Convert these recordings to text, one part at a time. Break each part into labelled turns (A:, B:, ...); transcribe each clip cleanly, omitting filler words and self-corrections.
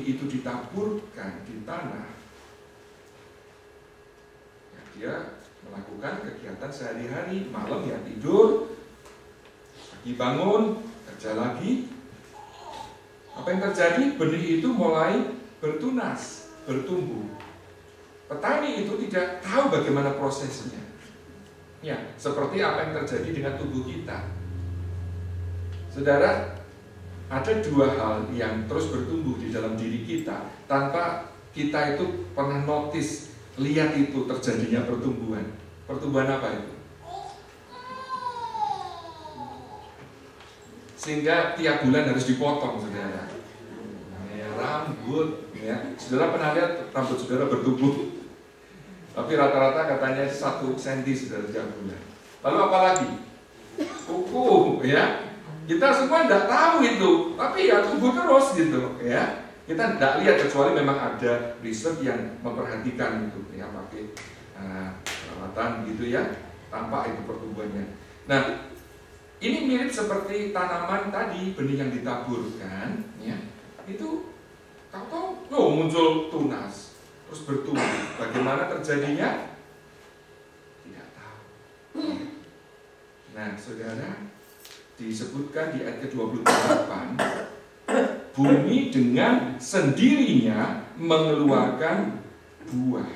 A: itu ditaburkan di tanah, ya, dia melakukan kegiatan sehari-hari. Malam ya tidur, pagi bangun, kerja lagi. Apa yang terjadi? Benih itu mulai bertunas, bertumbuh. Petani itu tidak tahu bagaimana prosesnya. Ya, seperti apa yang terjadi dengan tubuh kita. Saudara, ada dua hal yang terus bertumbuh di dalam diri kita tanpa kita itu pernah notice, lihat itu terjadinya pertumbuhan. Pertumbuhan apa itu? Sehingga tiap bulan harus dipotong, saudara. Ya, rambut, ya. Saudara pernah lihat rambut saudara bertumbuh? Tapi rata-rata katanya 1 cm saudara tiap bulan. Lalu apa lagi? Kuku, ya. Kita semua tidak tahu itu, tapi ya tumbuh terus gitu, ya. Kita tidak lihat kecuali memang ada riset yang memperhatikan itu, ya, pakai perawatan gitu ya, tampak itu pertumbuhannya. Nah, ini mirip seperti tanaman tadi, benih yang ditaburkan, ya. Itu tahu-tahu, muncul tunas, terus bertumbuh. Bagaimana terjadinya? Tidak tahu. Nah, saudara, disebutkan di ayat ke-28, bumi dengan sendirinya mengeluarkan buah.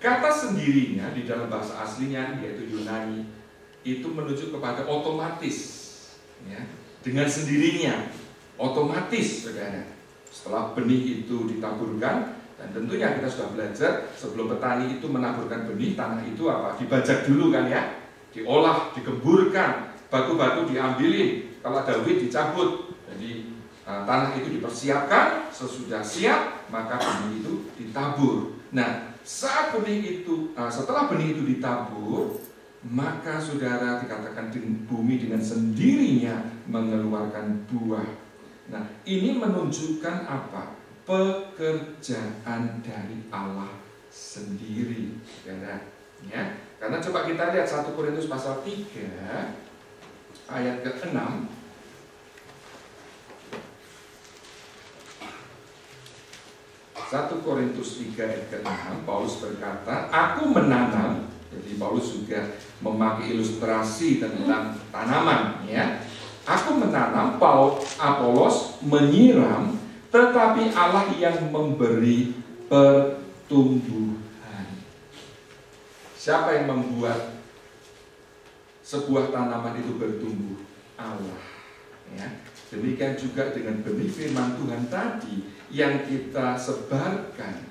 A: Kata sendirinya di dalam bahasa aslinya yaitu Yunani itu menunjuk kepada otomatis, ya, dengan sendirinya, otomatis, saudara. Setelah benih itu ditaburkan, dan tentunya kita sudah belajar sebelum petani itu menaburkan benih, tanah itu apa? Dibajak dulu kan ya, diolah, digemburkan, batu-batu diambilin, kalau ada wit dicabut. Jadi tanah itu dipersiapkan, sesudah siap maka benih itu ditabur. Nah, saat benih itu, setelah benih itu ditabur, maka saudara dikatakan bumi dengan sendirinya mengeluarkan buah. Nah, ini menunjukkan apa? Pekerjaan dari Allah sendiri, saudara. Ya, karena coba kita lihat 1 Korintus pasal 3 ayat ke-6. 1 Korintus 3 ayat ke-6, Paulus berkata, aku menanam. Jadi Paulus juga memakai ilustrasi tentang tanaman, ya. Aku menanam, Apolos menyiram, tetapi Allah yang memberi pertumbuhan. Siapa yang membuat sebuah tanaman itu bertumbuh? Allah, ya. Demikian juga dengan benih firman Tuhan tadi yang kita sebarkan.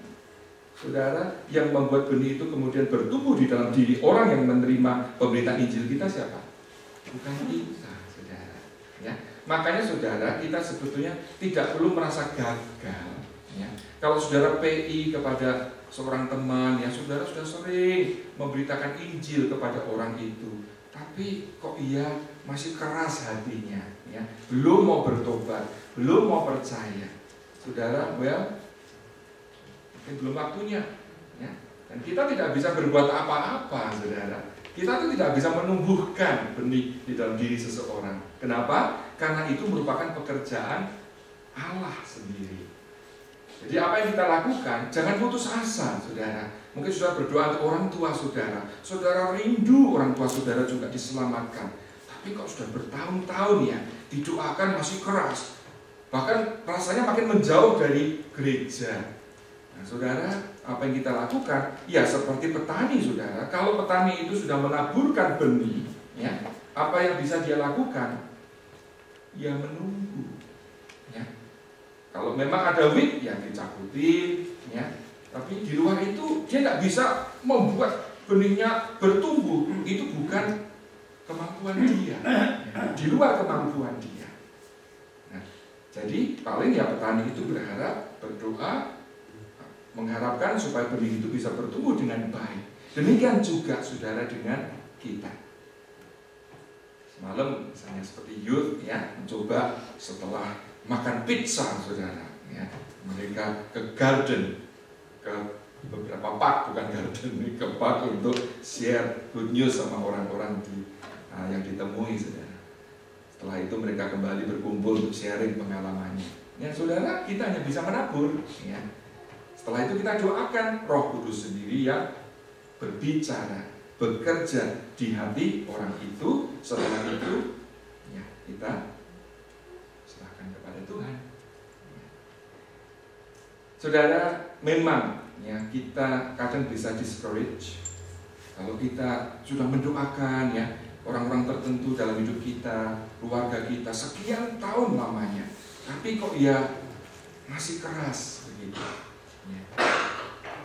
A: Saudara, yang membuat benih itu kemudian bertumbuh di dalam diri orang yang menerima pemberitaan Injil kita siapa? Bukan kita, saudara. Ya. Makanya saudara, kita sebetulnya tidak perlu merasa gagal. Ya. Kalau saudara PI kepada seorang teman, ya saudara sudah sering memberitakan Injil kepada orang itu, tapi kok ia masih keras hatinya, ya, belum mau bertobat, belum mau percaya, saudara, mungkin belum waktunya, ya. Dan kita tidak bisa berbuat apa-apa, saudara. Kita itu tidak bisa menumbuhkan benih di dalam diri seseorang. Kenapa? Karena itu merupakan pekerjaan Allah sendiri. Jadi apa yang kita lakukan, jangan putus asa, saudara. Mungkin saudara berdoa untuk orang tua saudara. Saudara rindu orang tua saudara juga diselamatkan. Tapi kok sudah bertahun-tahun ya, didoakan masih keras. Bahkan rasanya makin menjauh dari gereja. Nah, saudara, apa yang kita lakukan? Ya seperti petani, saudara. Kalau petani itu sudah menaburkan benih, ya, apa yang bisa dia lakukan? Ya menunggu. Ya. Kalau memang ada wit, ya dicabutin, ya. Tapi di luar itu dia tidak bisa membuat benihnya bertumbuh. Itu bukan kemampuan dia, ya. Di luar kemampuan dia. Nah, jadi paling ya petani itu berharap, berdoa, mengharapkan supaya benih itu bisa bertumbuh dengan baik. Demikian juga saudara dengan kita. Semalam misalnya seperti youth, ya, mencoba setelah makan pizza, saudara, ya, mereka ke garden, ke beberapa park, bukan garden, ke park untuk share good news sama orang-orang yang ditemui, saudara. Setelah itu mereka kembali berkumpul untuk sharing pengalamannya. Ya saudara, kita hanya bisa menabur. Ya. Setelah itu kita doakan, Roh Kudus sendiri yang berbicara, bekerja di hati orang itu. Setelah itu, ya kita serahkan kepada Tuhan. Ya. Saudara, memang ya kita kadang bisa discourage kalau kita sudah mendoakan ya orang-orang tertentu dalam hidup kita, keluarga kita sekian tahun lamanya, tapi kok ya masih keras begitu. Ya.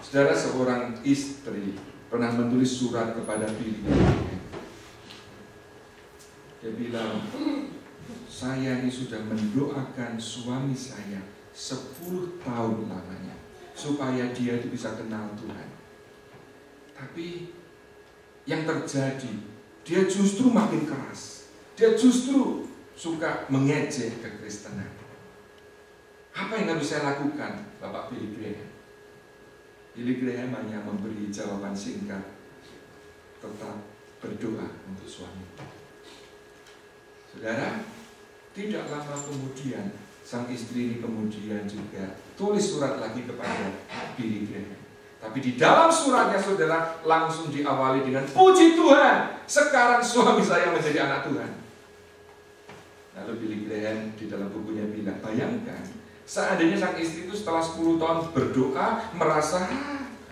A: Saudara, seorang istri pernah menulis surat kepada bininya. Dia bilang, saya ini sudah mendoakan suami saya 10 tahun lamanya supaya dia itu bisa kenal Tuhan. Tapi yang terjadi, dia justru makin keras. Dia justru suka mengejek kekristenan. Apa yang harus saya lakukan, Bapak Billy Graham? Billy Graham hanya memberi jawaban singkat, tetap berdoa untuk suami. Saudara, tidak lama kemudian sang istri ini kemudian juga tulis surat lagi kepada Billy Graham. Tapi di dalam suratnya saudara langsung diawali dengan puji Tuhan, sekarang suami saya menjadi anak Tuhan. Lalu Billy Graham di dalam bukunya bilang, bayangkan seandainya sang istri itu setelah 10 tahun berdoa merasa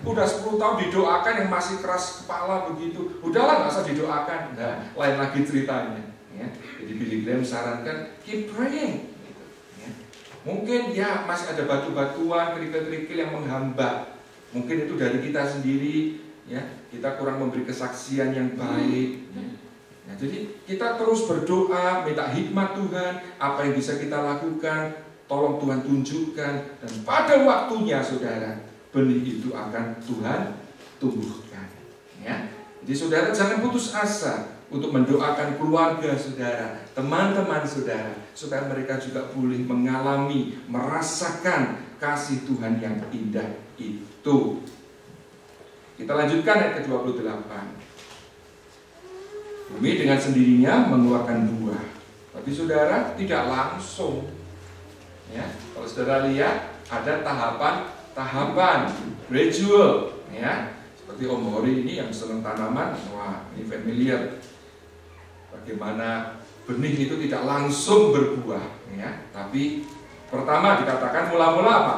A: udah 10 tahun didoakan yang masih keras kepala begitu, udahlah nggak usah didoakan. Nah, lain lagi ceritanya. Ya. Jadi Billy Graham sarankan keep praying. Gitu. Ya. Mungkin ya masih ada batu-batuan, kerikil-kerikil yang menghambat. Mungkin itu dari kita sendiri, ya kita kurang memberi kesaksian yang baik. Ya. Nah, jadi kita terus berdoa, minta hikmat Tuhan, apa yang bisa kita lakukan, tolong Tuhan tunjukkan, dan pada waktunya saudara, benih itu akan Tuhan tumbuhkan. Ya. Jadi saudara jangan putus asa untuk mendoakan keluarga saudara, teman-teman saudara, supaya mereka juga boleh mengalami, merasakan kasih Tuhan yang indah itu. Kita lanjutkan ayat ke-28. Bumi dengan sendirinya mengeluarkan buah, tapi saudara tidak langsung. Ya, kalau saudara lihat ada tahapan, gradual. Ya, seperti Om Hori ini yang senang tanaman, wah ini familiar. Bagaimana benih itu tidak langsung berbuah, ya, tapi pertama dikatakan mula-mula apa?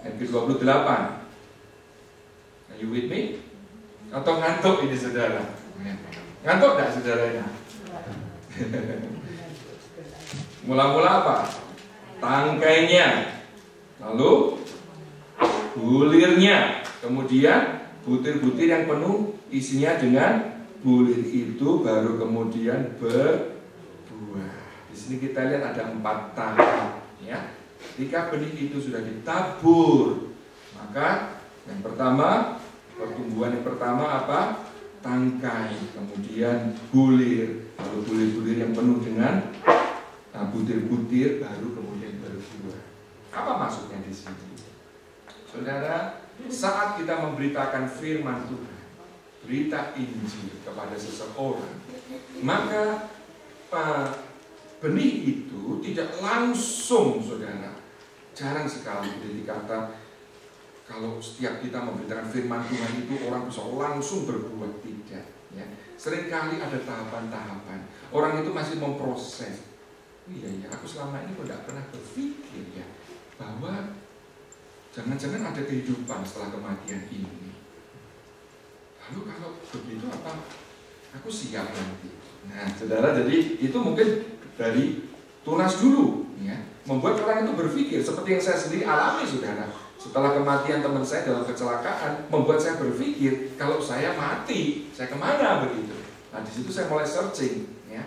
A: Ayat ke-28. Are you with me? Atau ngantuk ini saudara? Ngantuk enggak saudaranya? Mula-mula apa? Tangkainya, lalu bulirnya, kemudian butir-butir yang penuh isinya dengan bulir itu baru kemudian berbuah. Di sini kita lihat ada 4 tahap, ya. Ketika benih itu sudah ditabur, maka yang pertama, pertumbuhan yang pertama apa? Tangkai, kemudian bulir, lalu bulir-bulir yang penuh dengan butir-butir baru kemudian berbuah. Apa maksudnya di sini? Saudara, saat kita memberitakan firman Tuhan, berita Injil kepada seseorang, maka benih itu tidak langsung, saudara. Jarang sekali dikata kalau setiap kita memberitakan firman Tuhan itu orang bisa langsung berbuat, tidak. Ya. Seringkali ada tahapan-tahapan. Orang itu masih memproses. Iya ya, aku selama ini kok tidak pernah berpikir ya bahwa jangan-jangan ada kehidupan setelah kematian ini. Lalu kalau begitu apa? Aku siap nanti. Nah, saudara, jadi itu mungkin dari tunas dulu, ya, membuat orang itu berpikir seperti yang saya sendiri alami, saudara. Setelah kematian teman saya dalam kecelakaan, membuat saya berpikir kalau saya mati, saya kemana begitu. Nah, di situ saya mulai searching, ya.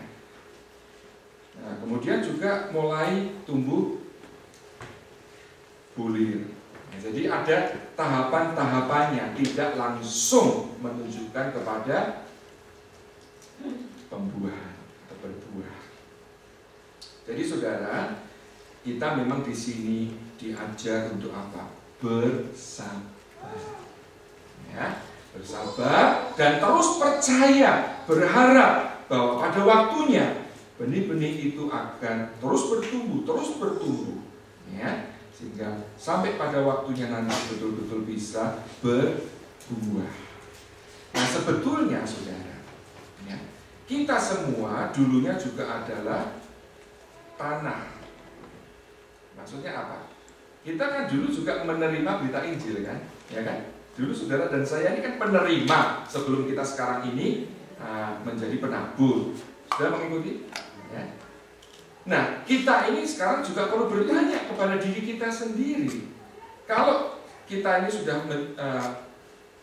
A: Nah, kemudian juga mulai tumbuh bulir. Nah, jadi ada tahapan-tahapannya, tidak langsung menunjukkan kepada pembuahan atau berbuah. Jadi saudara, kita memang di sini diajar untuk apa? Bersabar. Ya, bersabar dan terus percaya, berharap bahwa pada waktunya benih-benih itu akan terus bertumbuh, ya, sehingga sampai pada waktunya nanti betul-betul bisa berbuah. Nah, sebetulnya saudara, ya, kita semua dulunya juga adalah tanah. Maksudnya apa? Kita kan dulu juga menerima berita Injil kan, ya kan? Dulu saudara dan saya ini kan penerima sebelum kita sekarang ini menjadi penabur. Sudah mengikuti? Ya. Nah, kita ini sekarang juga perlu bertanya kepada diri kita sendiri. Kalau kita ini sudah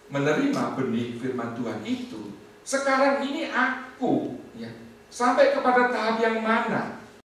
A: menerima benih firman Tuhan itu, sekarang ini aku, ya, sampai kepada tahap yang mana?